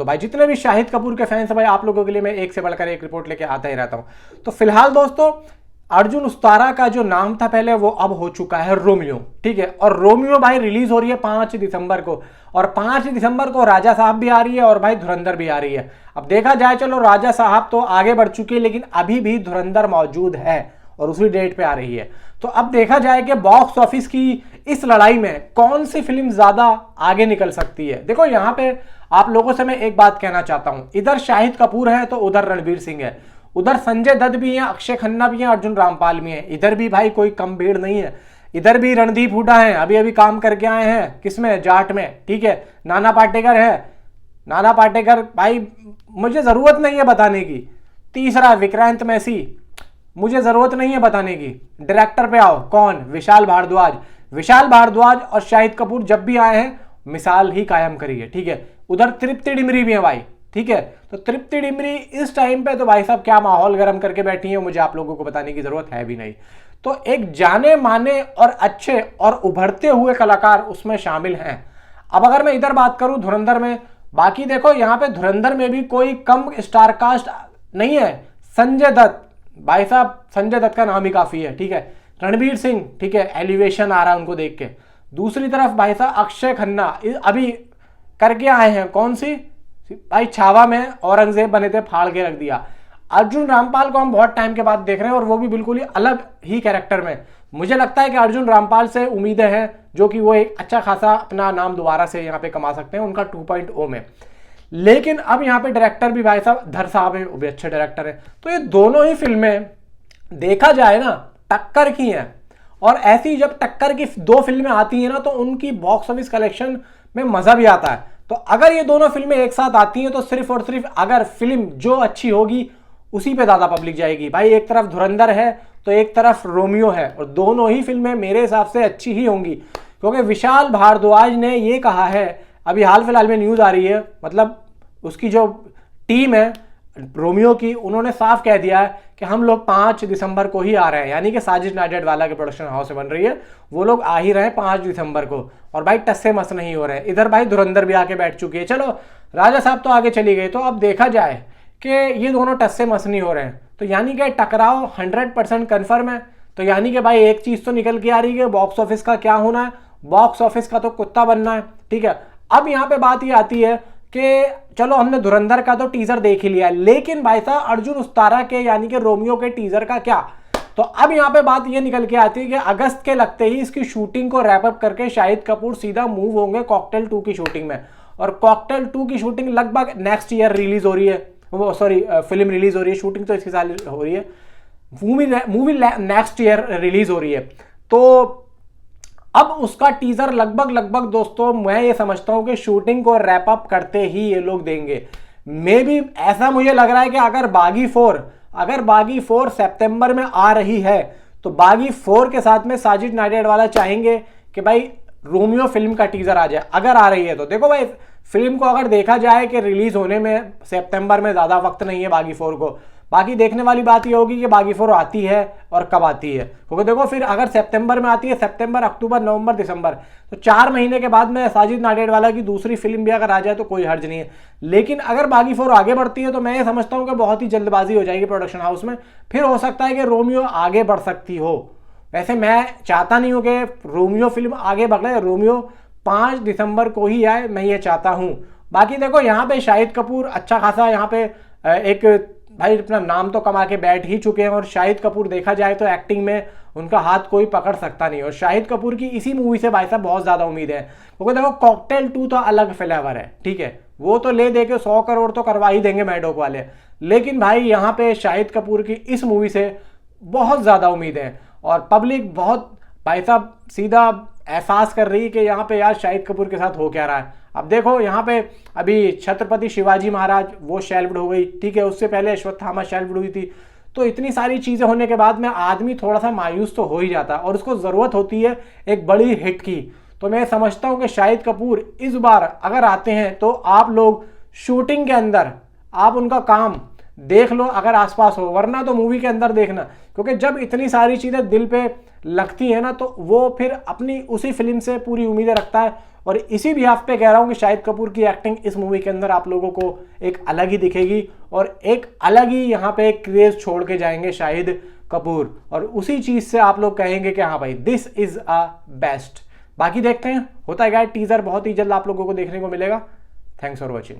तो भाई जितने भी शाहिद कपूर के फैंस हैं भाई, आप लोगों के लिए मैं एक से बढ़कर एक रिपोर्ट लेके आता ही रहता हूं। तो फिलहाल दोस्तों, अर्जुन उस्तारा का जो नाम था पहले वो अब हो चुका है रोमियो, ठीक है। और रोमियो भाई रिलीज हो रही है 5 दिसंबर को, और 5 दिसंबर को राजा साहब भी आ रही है और भाई धुरंधर भी आ रही है। अब देखा जाए, चलो राजा साहब तो आगे बढ़ चुकी है, लेकिन अभी भी धुरंधर मौजूद है और उसी डेट पे आ रही है। तो अब देखा जाए कि बॉक्स ऑफिस की इस लड़ाई में कौन सी फिल्म ज्यादा आगे निकल सकती है। देखो यहाँ पे आप लोगों से मैं एक बात कहना चाहता हूं, इधर शाहिद कपूर है तो उधर रणवीर सिंह है, उधर संजय दत्त भी है, अक्षय खन्ना भी है, अर्जुन रामपाल भी है। इधर भी भाई कोई कम भीड़ नहीं है, इधर भी रणदीप हुड्डा है, अभी अभी काम करके आए हैं किसमें, जाट में, ठीक है। नाना पाटेकर है, नाना पाटेकर भाई मुझे जरूरत नहीं है बताने की। तीसरा विक्रांत मैसी, मुझे जरूरत नहीं है बताने की। डायरेक्टर पे आओ, कौन, विशाल भारद्वाज। विशाल भारद्वाज और शाहिद कपूर जब भी आए हैं मिसाल ही कायम करी है, ठीक है। उधर तृप्ति डिमरी भी है भाई, ठीक है। तो तृप्ति डिमरी इस टाइम पे तो भाई साहब क्या माहौल गर्म करके बैठी है, मुझे आप लोगों को बताने की जरूरत है भी नहीं। तो एक जाने माने और अच्छे और उभरते हुए कलाकार उसमें शामिल हैं। अब अगर मैं इधर बात करूं धुरंधर में, बाकी देखो यहाँ पे धुरंधर में भी कोई कम स्टार कास्ट नहीं है। संजय दत्त भाई साहब, संजय दत्त का नाम ही काफी है, ठीक है। रणवीर सिंह, ठीक है, एलिवेशन आ रहा है उनको देख के। दूसरी तरफ भाई साहब अक्षय खन्ना अभी करके आए हैं, कौन सी भाई, छावा में औरंगजेब बने थे, फाड़ के रख दिया। अर्जुन रामपाल को हम बहुत टाइम के बाद देख रहे हैं और वो भी बिल्कुल ही अलग ही कैरेक्टर में। मुझे लगता है कि अर्जुन रामपाल से उम्मीदें हैं जो कि वो एक अच्छा खासा अपना नाम दोबारा से यहाँ पे कमा सकते हैं उनका 2.0 में। लेकिन अब यहाँ पे डायरेक्टर भी भाई साहब धर साहब है, वो भी अच्छे डायरेक्टर है। तो ये दोनों ही फिल्में देखा जाए ना टक्कर की हैं, और ऐसी जब टक्कर की दो फिल्में आती हैं ना तो उनकी बॉक्स ऑफिस कलेक्शन में मजा भी आता है। तो अगर ये दोनों फिल्में एक साथ आती हैं तो सिर्फ और सिर्फ अगर फिल्म जो अच्छी होगी उसी पे ज्यादा पब्लिक जाएगी। भाई एक तरफ धुरंधर है तो एक तरफ रोमियो है, और दोनों ही फिल्में मेरे हिसाब से अच्छी ही होंगी, क्योंकि विशाल भारद्वाज ने ये कहा है, अभी हाल फिलहाल में न्यूज आ रही है, मतलब उसकी जो टीम है रोमियो की, उन्होंने साफ कह दिया है कि हम लोग 5 दिसंबर को ही आ रहे हैं, यानी कि साजिद नाडियाडवाला के प्रोडक्शन हाउस से बन रही है, वो लोग आ ही रहे हैं 5 दिसंबर को। और भाई टस्से मस नहीं हो रहे हैं। इधर भाई धुरंधर भी आके बैठ चुकी है, चलो राजा साहब तो आगे चली गई। तो अब देखा जाए कि ये दोनों टस्से मस नहीं हो रहे हैं, तो यानी कि टकराव 100% कन्फर्म है। तो यानी कि भाई एक चीज तो निकल के आ रही है, बॉक्स ऑफिस का क्या होना है, बॉक्स ऑफिस का तो कुत्ता बनना है, ठीक है। अब यहाँ पे बात ये आती है कि चलो हमने धुरंधर का तो टीजर देख ही लिया, लेकिन भाई साहब अर्जुन उस्तारा के यानी कि रोमियो के टीजर का क्या। तो अब यहाँ पे बात ये निकल के आती है कि अगस्त के लगते ही इसकी शूटिंग को रैप अप करके शाहिद कपूर सीधा मूव होंगे कॉकटेल 2 की शूटिंग में। और कॉकटेल 2 की शूटिंग लगभग नेक्स्ट ईयर रिलीज हो रही है, सॉरी फिल्म रिलीज हो रही है, शूटिंग तो इसके साल हो रही है, मूवी नेक्स्ट ईयर रिलीज हो रही है। तो अब उसका टीजर लगभग दोस्तों मैं ये समझता हूं कि शूटिंग को रैप अप करते ही ये लोग देंगे। मे बी ऐसा मुझे लग रहा है कि अगर बागी 4 सितंबर में आ रही है तो बागी 4 के साथ में साजिद नाडियाडवाला चाहेंगे कि भाई रोमियो फिल्म का टीजर आ जाए, अगर आ रही है तो। देखो भाई फिल्म को अगर देखा जाए कि रिलीज होने में सितंबर में ज्यादा वक्त नहीं है बागी 4 को, बाकी देखने वाली बात यह होगी कि बागी 4 आती है और कब आती है, क्योंकि देखो फिर अगर सितंबर में आती है, सितंबर, अक्टूबर, नवंबर, दिसंबर, तो 4 महीने के बाद में साजिद नाडियाडवाला की दूसरी फिल्म भी अगर आ जाए तो कोई हर्ज नहीं है। लेकिन अगर बागी 4 आगे बढ़ती है तो मैं ये समझता हूं कि बहुत ही जल्दबाजी हो जाएगी प्रोडक्शन हाउस में, फिर हो सकता है कि रोमियो आगे बढ़ सकती हो। वैसे मैं चाहता नहीं हूं कि रोमियो फिल्म आगे बढ़े, रोमियो 5 दिसंबर को ही आए, मैं ये चाहता हूं। बाकी देखो यहाँ पे शाहिद कपूर अच्छा खासा यहाँ पे एक भाई अपना नाम तो कमा के बैठ ही चुके हैं, और शाहिद कपूर देखा जाए तो एक्टिंग में उनका हाथ कोई पकड़ सकता नहीं। और शाहिद कपूर की इसी मूवी से भाई साहब बहुत ज्यादा उम्मीद है, क्योंकि देखो कॉकटेल 2 तो अलग फ्लेवर है, ठीक है, वो तो ले दे के 100 करोड़ तो करवा ही देंगे मैडोक वाले। लेकिन भाई यहाँ पे शाहिद कपूर की इस मूवी से बहुत ज्यादा उम्मीद है, और पब्लिक बहुत भाई साहब सीधा एहसास कर रही है कि यहाँ पे यार शाहिद कपूर के साथ हो क्या रहा है। अब देखो यहाँ पे अभी छत्रपति शिवाजी महाराज वो शेल्व्ड हो गई, ठीक है, उससे पहले अश्वत्थामा शेल्व्ड हुई थी। तो इतनी सारी चीजें होने के बाद में आदमी थोड़ा सा मायूस तो हो ही जाता है, और उसको जरूरत होती है एक बड़ी हिट की। तो मैं समझता हूं कि शाहिद कपूर इस बार अगर आते हैं तो आप लोग शूटिंग के अंदर आप उनका काम देख लो अगर आसपास हो, वरना तो मूवी के अंदर देखना, क्योंकि जब इतनी सारी चीजें दिल पे लगती है ना तो वो फिर अपनी उसी फिल्म से पूरी उम्मीदें रखता है और इसी बिहाफ पे कह रहा हूं कि शाहिद कपूर की एक्टिंग इस मूवी के अंदर आप लोगों को एक अलग ही दिखेगी और एक अलग ही यहाँ पे क्रेज छोड़ के जाएंगे शाहिद कपूर, और उसी चीज से आप लोग कहेंगे कि हाँ भाई दिस इज अ बेस्ट। बाकी देखते हैं होता है क्या, टीजर बहुत ही जल्द आप लोगों को देखने को मिलेगा। Thanks for watching.